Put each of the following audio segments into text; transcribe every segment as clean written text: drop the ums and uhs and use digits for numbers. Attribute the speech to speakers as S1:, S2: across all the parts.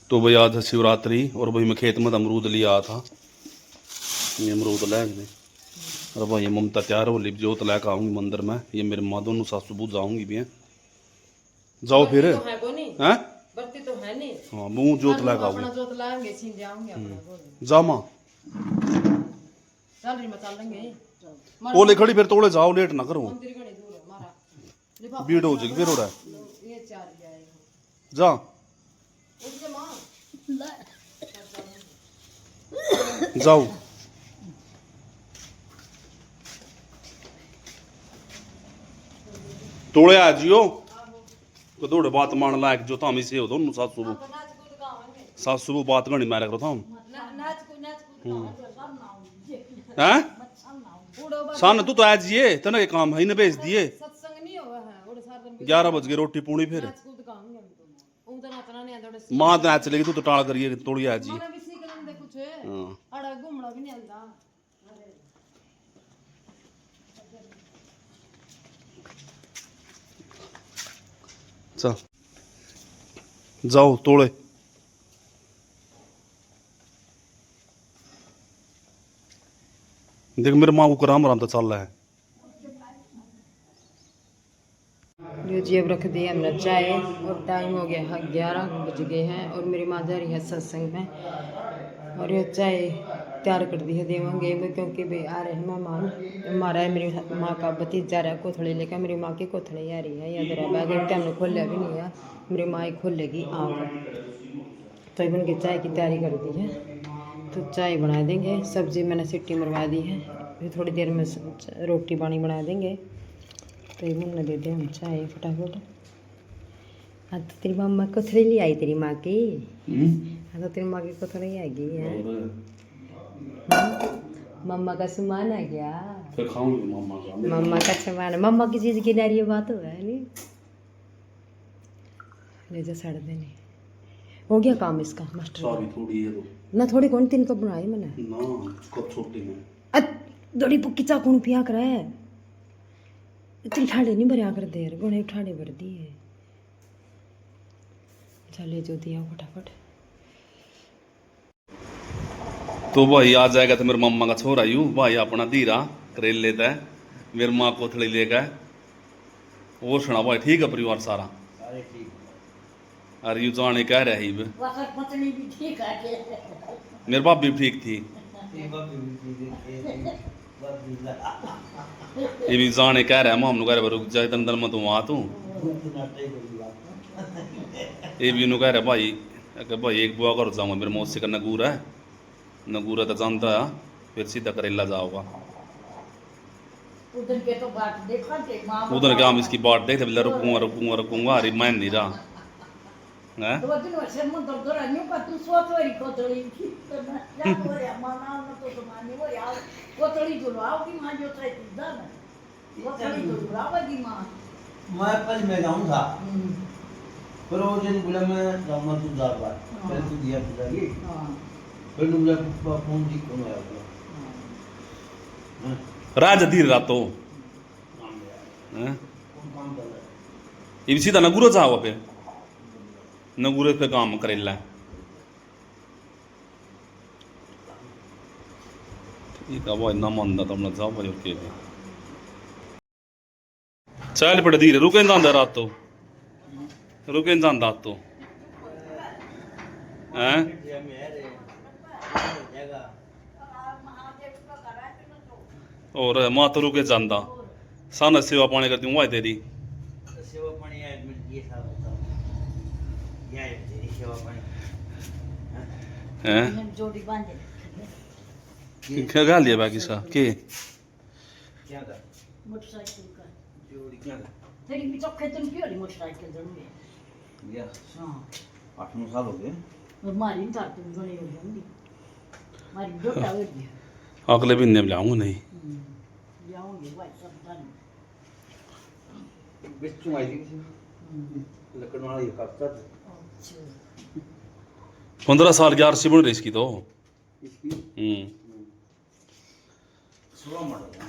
S1: तो भाई आज है शिवरात्रि और भाई मैं खेत में अमरूद लिया आया था। ये अमरूद ले गए और भाई ये ममता तैयार हो ली जोत लेकर आऊँगी मंदिर में। ये मेरे माँ दोनों सासू बू जाऊँगी भी हैं। जाओ फिर
S2: तो है को नहीं
S1: हैं।
S2: बत्ती तो है नहीं।
S1: हाँ मुँह जोत लेकर
S2: अपना
S1: आऊँगी।
S2: जोत लाएंगे छीन जाऊंगे अपना बोल
S1: जा माँ
S2: चल रही मैं चल लेंगे
S1: ओले खड़ी फिर तोड़े जाओ लेट ना करो
S2: मंदिर घणी दूर है हमारा लिफाफा
S1: भीड़ हो जाएगी फिर हो रहा है।
S2: ये चार जाएगा
S1: जा
S2: उठ जा मां
S1: जाओ तोड़े आ जियो तो दौड़े बात मान लायक जो था से हो दोनों सासू बू सासू बू बात गणी मारे करो था हैं सान तू तो आज ये तना के काम है न भेज दिए
S2: सत्संग नहीं हुआ है और सारा दिन
S1: 11 बज गए रोटी पूनी फिर
S2: नाच कूद काऊंगे हम तो उधर नाचना नहीं आता थोड़े
S1: माँ तो आज चलेगी तू तो टाल करिए तोड़ी आज जी।
S2: मैं भी सीख लेंगे कुछ
S1: हाँ
S2: अड़ा घूमना भी नहीं आता
S1: चल जाओ तोड़े देख मेरे माँ को कराम आराम तो चल रहा है।
S2: जो जी अब रख दिया हमने चाय और टाइम हो गया है 11 बज गए हैं और मेरी माँ जा रही है सत्संग में और ये चाय तैयार कर दी है देवांगे वो क्योंकि भाई आ रहे हैं मेहमान हमारा है मेरी माँ का भतीजा रहा है कोथड़ी लेकर मेरी माँ की कोथड़ी आ रही है या दरा बैग एक टाइम खोलिया भी नहीं है मेरी माँ ही खोलेगी आग तो इवन की चाय की तैयारी कर दी है तो चाय बना देंगे सब्जी मैंने सीटी मरवा दी है फिर थोड़ी देर में रोटी पानी बना देंगे तो इवन ने दे दे हम चाय फटाफट। हाँ तो तेरी मम्मा कोथड़ी ले आई तेरी माँ की हाँ तो तेरी माँ की कोथड़ी आ गई है मम्मा का सामान आ गया
S1: फिर खाऊंगी मम्मा का
S2: मम्मा का सामान मम्मा की चीज़ की नारी बात हो है नहीं ले जा साढ़े देने हो गया काम इसका मास्टर
S1: सारी थोड़ी है तो
S2: ना थोड़ी कौन तीन कप बनाई मैंने
S1: ना कब छोटी में
S2: दड़ी पक्की चाकू पिया कर है इतनी ठाड़े नहीं भरिया कर दे यार गुणे ठाड़े भर दी है चले जो दिया फटाफट।
S1: तो भाई आ जाएगा तो मेरे मम्मा का छोरा यू भाई अपना धीरा करेल लेता है मेरी माँ कोथड़ी लेकर वो सुना भाई ठीक है परिवार सारा अरे यू जाने कह रहा है मेरे बाप भी ठीक थी ये भी जाने कह रहा है हम कह रहे रुक जाए दंदल में तू आ तू ये भी कह रहा भाई भाई एक बुआ कर जाऊंगा मेरे मौसी का नगूर है नगूरा तो जानता है फिर सीधा करेला जाओगा
S3: उधर के तो बात देखा थे मां
S1: उधर क्या हम इसकी बाट देखते रुकूंगा रुकूंगा रुकूंगा अरे मैं नहीं रहा हैं
S3: तो दिन वर्ष में तो रानियों का तू सोच वाली कोतड़ी की तो ना या तो रे माना न तो माने वो यार कोतड़ी तो आओगी मां जो तय सीधा ना कोतड़ी तो लावेगी मां
S4: मैं कल मैं जाऊंगा पर वो दिन बोला मैं जाऊंगा तू जा बात पहले तू दिया पूछागी
S3: हां
S4: फिर तू बोला फोन जी कौन आया हां
S1: राज धीर रातो हैं
S4: कौन काम कर रहा है
S1: ये सीधा नगूरा जाओ फिर नगूरे पे काम करेला ठीक है वो इतना मंदा तो अपना जाओ भाई ओके चल पड़े धीरे रुके जाता रात तो रुके जाता तो हैं
S4: ये मेरे जगह
S1: और माँ तो रुके जाता साना सेवा पानी करती हूँ तेरी
S4: सेवा पानी है ये सब बताओ ये तेरी सेवा पानी
S1: हैं
S3: जोड़ी बांधे
S1: क्या गा लिया बाकी सा के
S4: क्या कर
S3: मोटरसाइकिल का
S4: जोड़ी क्या कर
S3: तेरी भी चौके तुम क्यों रही मोटरसाइकिल जरूर
S4: या
S3: हां
S4: 8-9 साल हो गए
S3: और मारी तार तुम गणी हो गई मारी डोटा हो गई
S1: अगले महीने में लाऊंगा नहीं
S3: जाऊंगी भाई सब डन
S4: बिच्छू आई थी किसी लकड़ वाला ये काटता था
S3: अच्छा
S1: 15 साल की आरसी बन रही इसकी तो
S4: इसकी 16 मॉडल है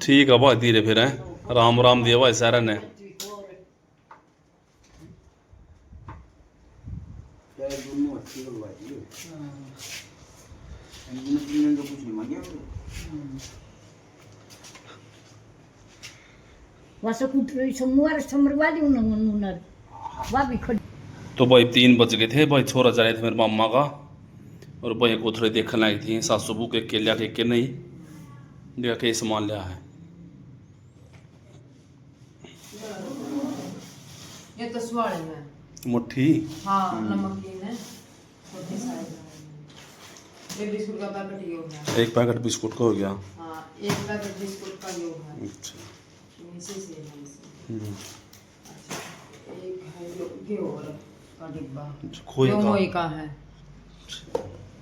S1: ठीक है भाई धीरे फिर है राम राम दिया भाई सारा ने
S4: चाहे दोनों अच्छी करवाई है। इंजीनियर तो कुछ नहीं मांगे
S3: वैसे कुछ समरवा दी उन्होंने भाभी खड़ी।
S1: तो भाई 3 बज गए थे, भाई छोरा जा रहे थे मेरे मामा का, और भाई को थोड़ी देखने आई थी सासू बहू के लिया के नहीं लिया के सामान लिया है।
S2: ये तो स्वाले में
S1: मुट्ठी
S2: हाँ नमकीन है छोटी साइज। एक बिस्कुट का पैकेट ये हो गया।
S1: एक पैकेट बिस्कुट का हो गया।
S2: हाँ एक पैकेट बिस्कुट का ये है।
S1: अच्छा
S2: इसी से है इसी। अच्छा एक है ये और का डिब्बा
S1: खोए
S2: यो
S1: का
S2: मोई का है।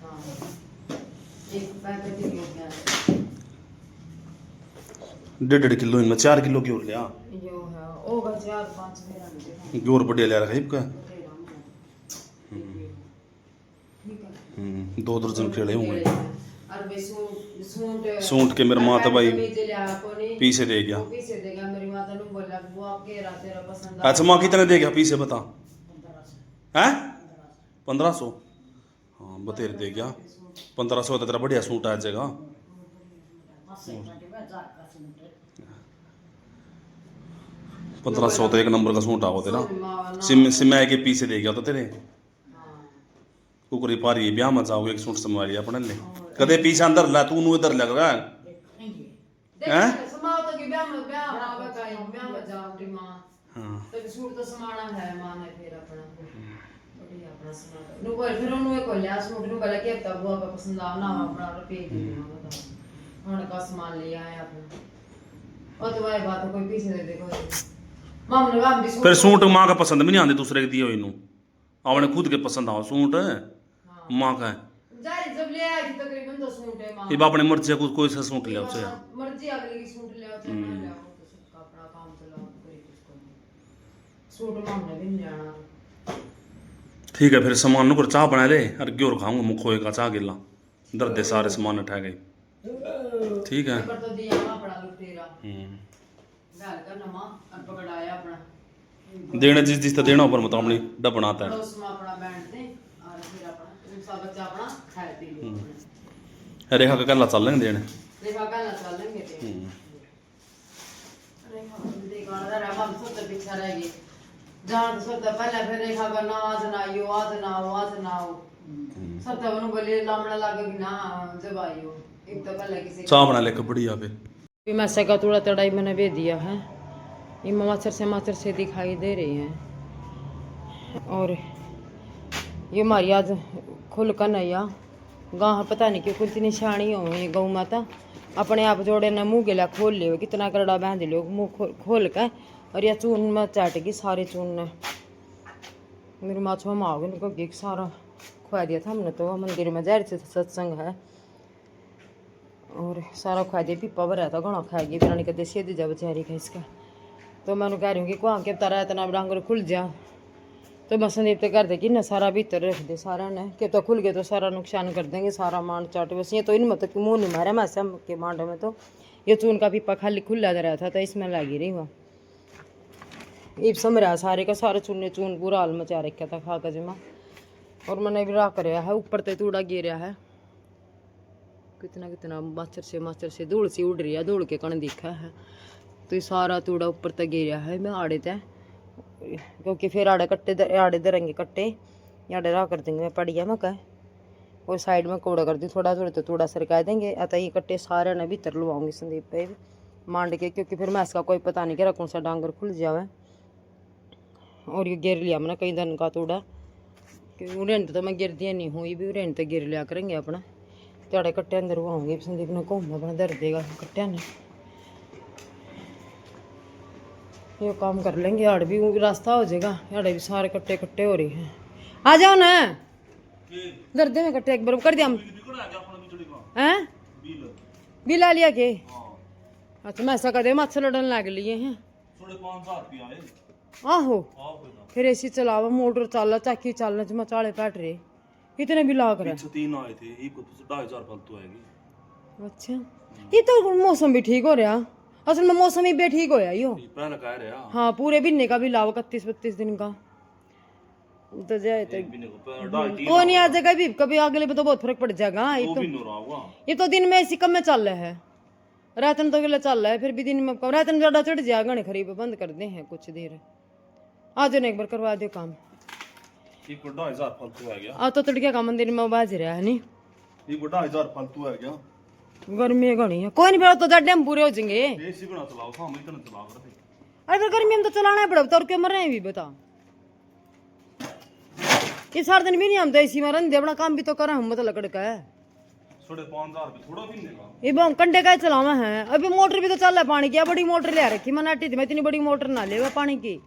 S2: हाँ एक पैकेट ये हो गया।
S1: 1.5 किलो इनमें 4 किलो की और लिया।
S2: यो है होगा 4-5 मेरा नहीं देखा।
S1: और बढ़िया लिया रखा का।
S2: ठीक है
S1: 2 दर्जन केले होंगे।
S2: और भाई
S1: सूंट के मेरे माता भाई
S2: पीछे
S1: पीछे दे गया।
S2: पीछे देगा मेरी माता ने बोला वो आपके तेरा पसंद
S1: अच्छा माँ कितने दे गया पीछे बता हैं 1500। हाँ बतेरे दे गया 1500 तो तेरा बढ़िया सूट आ जाएगा। 1500 तो एक नंबर का सूट आओ तेरा। सिमाई के पीछे दे गया तो तेरे कुकरी पारी ब्याह में जाओगे एक सूट समवारी अपने ले कदे पीछे अंदर ला तू नु इधर लग रहा है हैं।
S2: समाओ तो कि ब्याह में ब्याह में जाओ टी मां।
S1: हां
S2: तो सूट तो समाना है मां ने फिर अपना बढ़िया अपना समाना नु बोल फिर उन्होंने को लिया सूट नु बोला कि तब वो पसंद आना अपना रुपए दे दूंगा उन्होंने का सामान लिया है अपना। और तो भाई बात कोई पीछे दे देखो मां ने काम भी
S1: फिर सूट मां का पसंद भी नहीं आंदे दूसरे के दिए हुए नु आपने खुद के पसंद आओ सूट मां का
S2: जारी जब ले आई थी तकरीबन तो सूट है मां
S1: ये अपने मर्जी को कोई सा सूट ले आओ से
S2: मर्जी अगले की सूट ले आओ चाहे ना ले आओ तो सबका अपना काम चलाओ कोई कुछ सूट मां ने भी नहीं आना।
S1: ठीक है फिर सामान नु कर चाह बना ले और ग्योर खाऊंगा मुखोए का चाह गिला दर्द दे सारे सामान उठा गए। ठीक है
S2: पर तो दिया ना पड़ा लुटेरा गाल का नमा और पकड़ाया अपना
S1: देने जिस तो देना ऊपर मत अपनी डब बनाता है
S2: पड़ोस में अपना बैठ दे और फिर अपना सब बच्चा अपना खाए पी लो।
S1: रेखा का कल्ला चल लेंगे देने
S2: देखा कल ना चल लेंगे ते रेखा देखा रहा हम सब तो पीछे रह गए जान सब तो पहले फिर रेखा का ना आज ना यो आज ना हो सब तो उन्होंने बोले लामड़ा लागेगी ना जब आइयो एक तो पहले किसी
S1: चाह बना ले बढ़िया फिर
S2: मैं का थोड़ा तड़ाई मैंने दे दिया है। ये माचर से दिखाई दे रही हैं और ये हमारी आज खुल का नैया गाँव पता नहीं क्यों कुछ निशानी हो गौ माता अपने आप जोड़े न मुँह गिला खोल ले कितना करड़ा बांध लो मुँह खोल कर और यह चून में चाटेगी सारे चून ने मेरी माँ छो माओगे उनको सारा खुआ दिया था हमने तो मंदिर में जा रहे थे सत्संग है और सारा खुआ दिया पीपा भरा था घना खाएगी फिर नहीं कहते सीधी जा बेचारी का इसका। तो मैं कह रही हूँ कि कुआ के तारा इतना डांगर खुल जा तो मैं संदीप तो कर देगी ना सारा भीतर रख दे सारा ने कि तो खुल गए तो सारा नुकसान कर देंगे सारा मांड चाट बस ये तो इन मतलब मुँह नहीं मारा मैं सब के मांड में तो ये चून का पीपा खाली खुला रहा था तो इसमें लगी रही हुआ ईब समरा सारे का सारे चूने चून पूरा हाल मचा रखा था खा कर जमा और मैंने भी रख रहा है ऊपर तो तूड़ा गिर है कितना माचर से धूल सी उड़ रही है धूल के कण दिखा है तो ये सारा तूड़ा ऊपर तक गिरा है मैं आड़े तय क्योंकि फिर आड़े दरेंगे कट्टे आड़े रहा कर देंगे मैं पड़िया मैं कह और साइड में कूड़ा कर दी थोड़ा तो तूड़ा सरका देंगे अतः ये कट्टे सारे ने भीतर लुवाऊंगी संदीप पे मांड के क्योंकि फिर मैं इसका कोई पता नहीं कि कौन सा डांगर खुल जावे और ये गिर लिया मैंने कई दिन का तूड़ा क्योंकि रेंट तो मैं गिर दिया नहीं हूँ ये भी रेंट तो गिर लिया करेंगे अपना त्याड़े कट्टे अंदर आऊँगी संदीप ने घूम अपना दर्द देगा कट्टिया ने ये काम कर लेंगे आड़ भी रास्ता हो जाएगा आड़े भी सारे कट्टे कट्टे हो रही हैं आ जाओ ना दर्दे में कट्टे एक बार कर दिया हम हैं बिल आ लिया के अच्छा मैं ऐसा कर दे मच्छर लड़न लग लिए हैं आहो फिर ऐसी चलावा मोटर चल चाकी चलने च मचाले पैट रहे कितने बिल आ कर
S1: 3 आए थे 2,500 फालतू आएगी।
S2: अच्छा ये तो मौसम भी ठीक हो रहा असल में मौसम ही ठीक होया यो
S1: पहले कह रहा
S2: हाँ पूरे महीने का बिल आओ 31-32 दिन का तो जाए तो
S1: एक भी नहीं ढाई तीन
S2: कोई नहीं आ जाएगा भी, कभी अगले पे तो बहुत फर्क पड़ जाएगा।
S1: वो भी नहीं रहा होगा।
S2: ये तो दिन में इसी कम में चल रहा है, रातन तो गला चल रहा है, फिर भी दिन में रातन ज्यादा चढ़ जाएगा नहीं, खरीब बंद कर दे हैं कुछ देर। आ जाओ ना एक बार करवा दो काम।
S1: एक 2,500 फालतू आ गया।
S2: आ तो तड़के का मंदिर में बाज रहा है नहीं,
S1: एक 2,500 फालतू आ गया।
S2: गर्मी घनी है। कोई नहीं फिर तो जड्डे हम पूरे हो जाएंगे।
S1: एसी बना चलाओ, हम इतना चला करते।
S2: अरे फिर गर्मी में तो चलाना ही पड़ेगा, तो क्यों मर रहे हैं भी बता। ये सारा दिन भी नहीं हम तो इसी में रहते, अपना काम भी तो करा हम मतलब लकड़ का है।
S1: 5,500 रुपये थोड़ा भी नहीं का।
S2: ये बम कंडे का चलावा है। अभी मोटर भी तो चल रहा है पानी की, या बड़ी मोटर ले रखी मैंने थी, मैं इतनी बड़ी मोटर ना ले पानी की।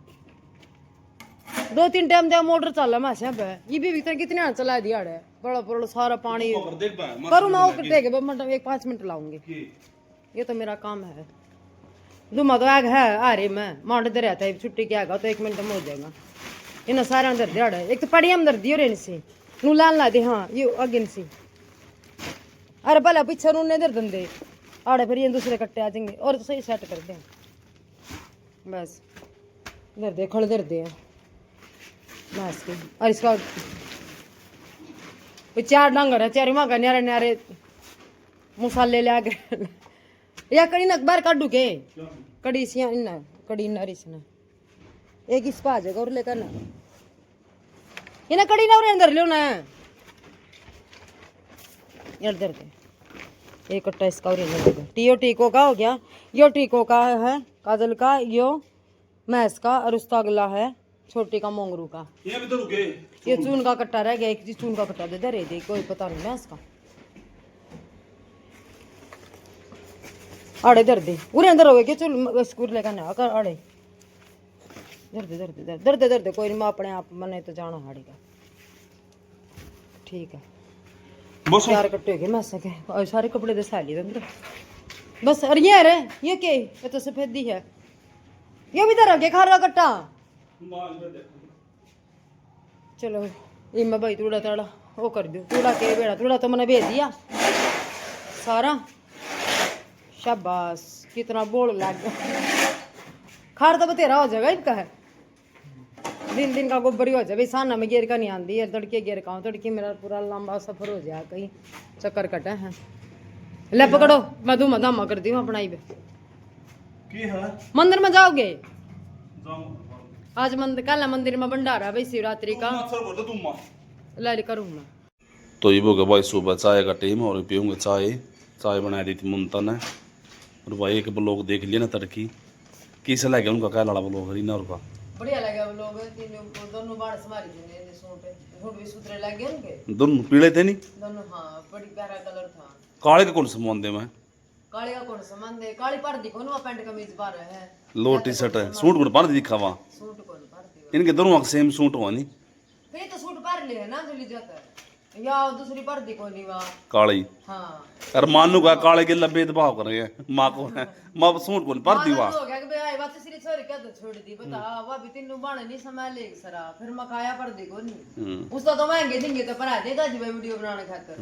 S2: 2-3 टाइम दे मोटर चल रहा है पे। ये भी भीतर कितने हाथ चला दिया है, बड़ा बड़ा सारा पानी
S1: देख मैं
S2: करूँ मैं वो देखे मतलब 1-5 मिनट लाऊंगी। ये तो मेरा काम है। दुमा तो आग है आ रही मैं मांड दे रहता है, छुट्टी क्या आएगा तो 1 मिनट में हो जाएगा। इन सारे अंदर दिहाड़ है, एक तो पड़ी अंदर दियो रे इनसे नू लान ला दे। हाँ ये आगे इनसे, अरे भला पीछे नूने इधर धंधे आड़े, फिर ये दूसरे कट्टे आ जाएंगे और तो सही सेट कर दे बस। इधर दे खड़े इधर दे बस के। और इसका 4 डांगर है, 4 माँ का न्यारे न्यारे मसाले ले आके या कड़ी ना बाहर काटू के कड़ी सिया ना कड़ी नारिश ना एक इस पा जाएगा और लेकर ना ये ना कड़ी ना और अंदर लो ना यार दे एक कट्टा इसका और अंदर टीओ टीको का हो गया। यो टीको का है, काजल का, यो मैस का, और उसका अगला है छोटी का मोंगरू का।
S1: ये भी तो रुके।
S2: ये चून का कट्टा रह गया, एक चीज चून का कट्टा दे दे दे कोई पता नहीं मैस का। आड़े दर दे उरे अंदर हो गए चल स्कूल लेकर ना कर आड़े दर दे कोई नहीं, मैं अपने आप मने तो जाना हाड़ेगा। ठीक है
S1: बस
S2: 4 कट्टे हो गए मैं सके और सारे कपड़े दे साली अंदर बस। और ये रे ये के ये तो सफेदी है, ये भी तो रखे खा रहा कट्टा। चलो ये मैं भाई थोड़ा थोड़ा वो कर दू, थोड़ा के बेड़ा थोड़ा तो मैंने भेज दिया सारा। शाबाश कितना बोल लग गया, खार तो बतेरा हो जाएगा इनका है। दिन दिन का गोबर ही हो जाए, साना में गेर का नहीं आती है, तड़के गेर का तड़के मेरा पूरा लंबा सफर हो जाए, कहीं चक्कर कटा है। ले पकड़ो मैं धूमा धामा करती हूँ अपना ही मंदिर में जाओगे आज मंदिर कल मंदिर में भंडारा भाई शिवरात्रि का लाल करूँ मैं।
S1: तो ये होगा भाई सुबह चाय का टाइम और पीऊँगे चाय। चाय बना दी थी मुमता ने। और भाई एक ब्लॉग देख लिया ना तड़की किस लगे उनका क्या लड़ा ब्लॉग रीना और का
S2: बढ़िया लगा वो लोग दोनों बाण समारी ने सूट भी सुथरे लग गए उनके
S1: दोनों पीले थे नहीं
S2: दोनों। हाँ बड़ी प्यारा कलर था।
S1: काले का कौन सा दे मैं
S2: काले का कौन संबंध है, काली पर दिखो ना पैंट कमीज पा रहे हैं,
S1: लो टी शर्ट है सूट को पर दिखा वहाँ
S2: सूट कौन पर
S1: इनके दोनों का सेम सूट हुआ नहीं
S2: फिर तो सूट पर ले है ना चली जाता है या दूसरी पर दिखो नहीं वहाँ।
S1: काली
S2: हाँ
S1: अरे मानू का काले के लंबे भेदभाव कर रहे हैं माँ को माँ सूट को पर दी वहाँ
S2: हो गया कि भाई बात सिरी छोड़ क्या तो छोड़ दी बता वह भी तीनों बाण नहीं समय ले सरा फिर मकाया पर देखो नहीं उसका तो महंगे देंगे तो पर आ देगा जी भाई वीडियो बनाने खातर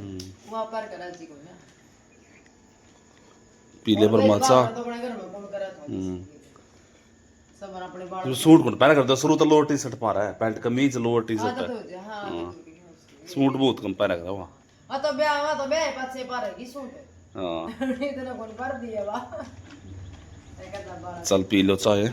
S2: वहाँ पर करा जी को ना
S1: पीले पर माचा
S2: तो अपने घर में कौन करा था सब अपने बाण
S1: जो सूट को पहना करता शुरू तो लोअर टी शर्ट पा रहा है पैंट कमीज लोअर टी शर्ट
S2: आदत
S1: है
S2: हो जाए। हाँ
S1: सूट बहुत कम पहना करता वहाँ
S2: हाँ तो ब्याह पाछे पर है की सूट
S1: हाँ
S2: नहीं तो ना कौन पर दिया वाह
S1: चल पी लो चाय